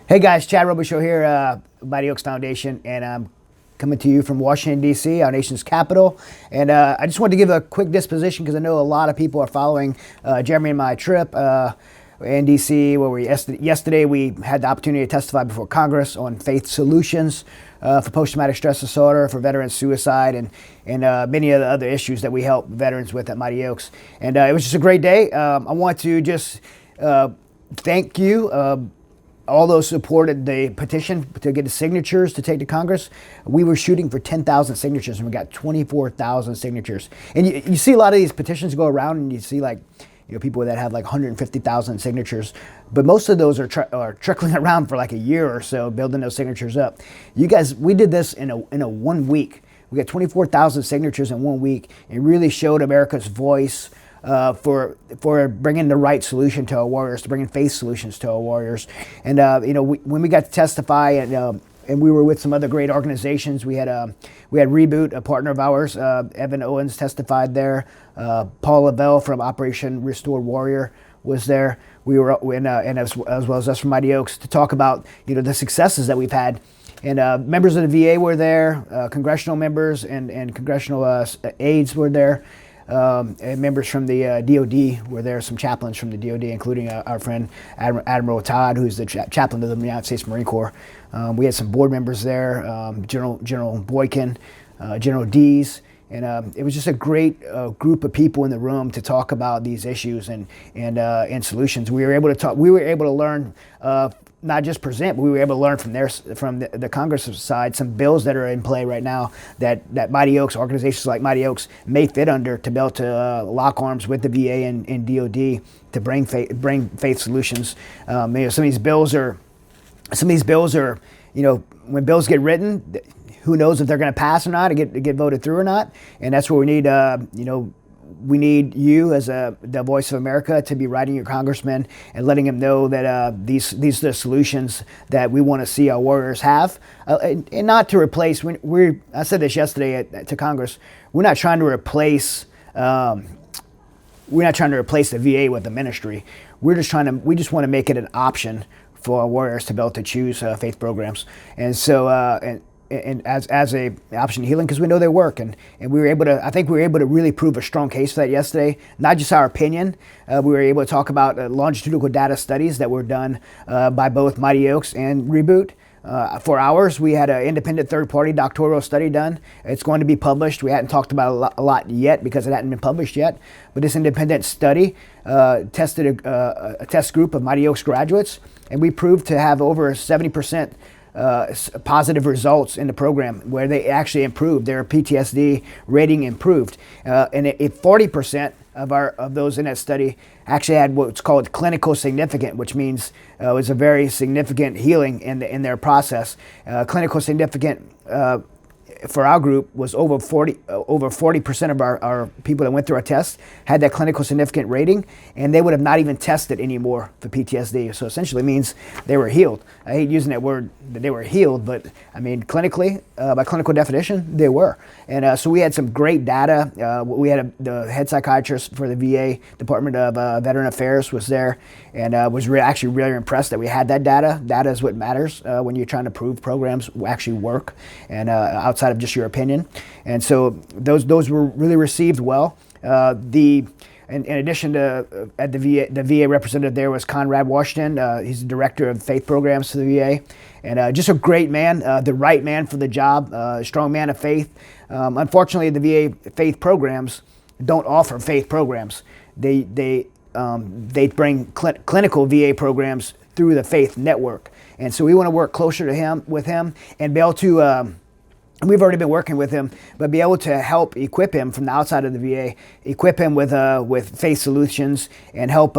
Hey guys, Chad Robichaux here, Mighty Oaks Foundation, and I'm coming to you from Washington, D.C., our nation's capital. And I just wanted to give a quick disposition because I know a lot of people are following Jeremy and my trip in D.C., where yesterday we had the opportunity to testify before Congress on faith solutions for post-traumatic stress disorder, for veteran suicide, and many of the other issues that we help veterans with at Mighty Oaks. And it was just a great day. I want to just thank you. All those supported the petition to get the signatures to take to Congress. We were shooting for 10,000 signatures and we got 24,000 signatures. And you see a lot of these petitions go around and you see people that have 150,000 signatures, but most of those are trickling around for like a year or so, building those signatures up. You guys, we did this in a 1 week. We got 24,000 signatures in 1 week. It really showed America's voice for bringing the right solution to our warriors, to bringing faith solutions to our warriors. And when we got to testify, and we were with some other great organizations, we had Reboot, a partner of ours. Evan Owens testified there. Paul Lavelle from Operation Restore Warrior was there. We were and as well as us from Mighty Oaks to talk about the successes that we've had. And members of the VA were there. Congressional members and congressional aides were there. And members from the DOD were there, some chaplains from the DOD, including our friend Admiral Todd, who's the chaplain of the United States Marine Corps. We had some board members there, General Boykin, General Dees, and it was just a great group of people in the room to talk about these issues and solutions. We were able to talk. We were able to learn. Not just present, but we were able to learn from the Congress side some bills that are in play right now that Mighty Oaks, organizations like Mighty Oaks, may fit under to be able to lock arms with the VA and DOD to bring faith solutions. Some of these bills are, when bills get written, who knows if they're going to pass or not, get voted through or not, and that's where we need we need you as the voice of America to be writing your congressman and letting them know that these are the solutions that we want to see our warriors have, and not to replace. I said this yesterday to Congress. We're not trying to replace. We're not trying to replace the VA with the ministry. We just want to make it an option for our warriors to be able to choose faith programs, and so and as a option to healing, because we know they work, and we were able to. I think we were able to really prove a strong case for that yesterday. Not just our opinion. We were able to talk about longitudinal data studies that were done by both Mighty Oaks and Reboot. For ours, we had an independent third-party doctoral study done. It's going to be published. We hadn't talked about it a lot yet because it hadn't been published yet. But this independent study tested a test group of Mighty Oaks graduates, and we proved to have over 70% positive results in the program where they actually improved. Their PTSD rating improved. And 40% of those in that study actually had what's called clinical significant, which means it was a very significant healing in their process. Clinical significant for our group was over 40% of our people that went through our test had that clinical significant rating, and they would have not even tested anymore for PTSD. So essentially means they were healed. I hate using that word that they were healed, but I mean clinically, by clinical definition, they were. And so we had some great data. We had the head psychiatrist for the VA Department of Veteran Affairs was there, and was actually really impressed that we had that data. Data is what matters when you're trying to prove programs actually work, and outside of just your opinion. And so those were really received well. In addition to at the VA representative there was Conrad Washington. He's the director of faith programs for the VA, and just a great man, the right man for the job, a strong man of faith. Unfortunately, the VA faith programs don't offer faith programs. They bring clinical VA programs through the faith network, and so we want to work closer to with him, and be able to. We've already been working with him, but be able to help equip him from the outside of the VA, equip him with faith solutions, and help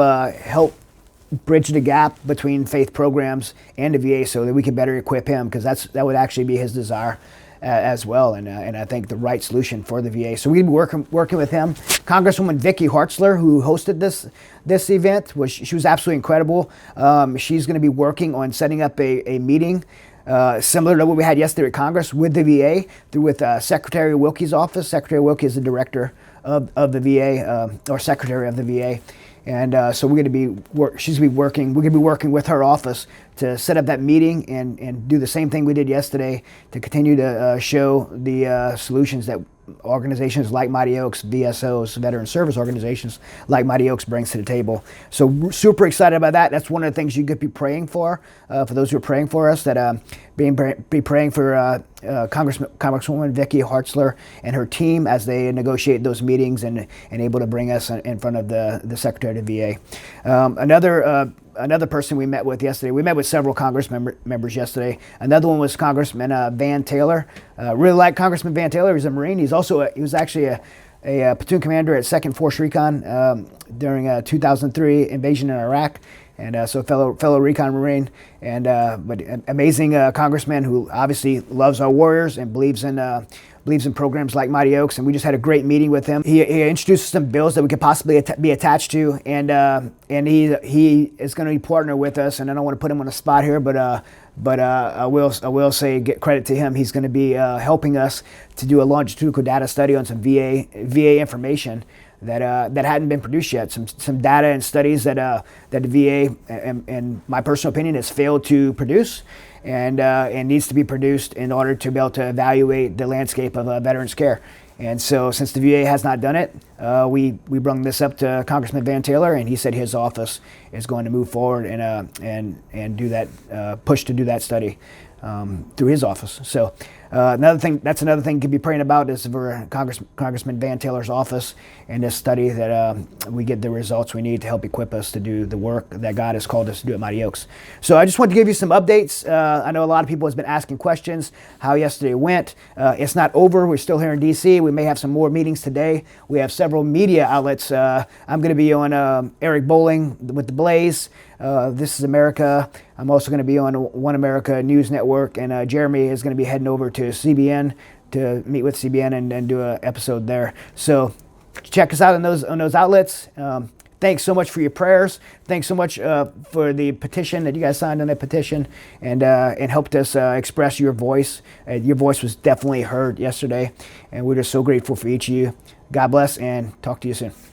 bridge the gap between faith programs and the VA, so that we can better equip him, because that would actually be his desire as well, and I think the right solution for the VA. So we'd be working with him. Congresswoman Vicky Hartzler, who hosted this event, she was absolutely incredible. She's going to be working on setting up a meeting. Similar to what we had yesterday at Congress with the VA, with Secretary Wilkie's office. Secretary Wilkie is the director of the VA, or secretary of the VA. And so we're going to be she's going to be working. We're going to be working with her office to set up that meeting and do the same thing we did yesterday to continue to show the solutions that organizations like Mighty Oaks, VSOs, veteran service organizations like Mighty Oaks brings to the table. So super excited about that. That's one of the things you could be praying for those who are praying for us, that be praying for Congresswoman Vicki Hartzler and her team as they negotiate those meetings and able to bring us in front of the Secretary of the VA. Another person we met with yesterday, we met with several Congress members yesterday. Another one was Congressman Van Taylor. Really like Congressman Van Taylor. He's a Marine. He was actually a platoon commander at 2nd Force Recon during 2003 invasion in Iraq. And so fellow recon Marine, and but amazing congressman who obviously loves our warriors and believes in programs like Mighty Oaks. And we just had a great meeting with him. He introduced some bills that we could possibly be attached to, and he is going to be partner with us. And I don't want to put him on the spot here, but I will say, get credit to him. He's going to be helping us to do a longitudinal data study on some VA information that hadn't been produced yet. Some data and studies that the VA, in my personal opinion, has failed to produce, and needs to be produced in order to be able to evaluate the landscape of veterans care. And so, since the VA has not done it, we brung this up to Congressman Van Taylor, and he said his office is going to move forward and do that push to do that study through his office. So. Another thing you could be praying about is for Congressman Van Taylor's office and this study, that we get the results we need to help equip us to do the work that God has called us to do at Mighty Oaks. So I just want to give you some updates. I know a lot of people have been asking questions how yesterday went. It's not over. We're still here in D.C. We may have some more meetings today. We have several media outlets. I'm going to be on Eric Bowling with The Blaze. This is America. I'm also going to be on One America News Network, and Jeremy is going to be heading over to CBN to meet with CBN and do an episode there. So check us out on those outlets. Thanks so much for your prayers. Thanks so much for the petition that you guys signed on that petition and helped us express your voice. Your voice was definitely heard yesterday, and we're just so grateful for each of you. God bless, and talk to you soon.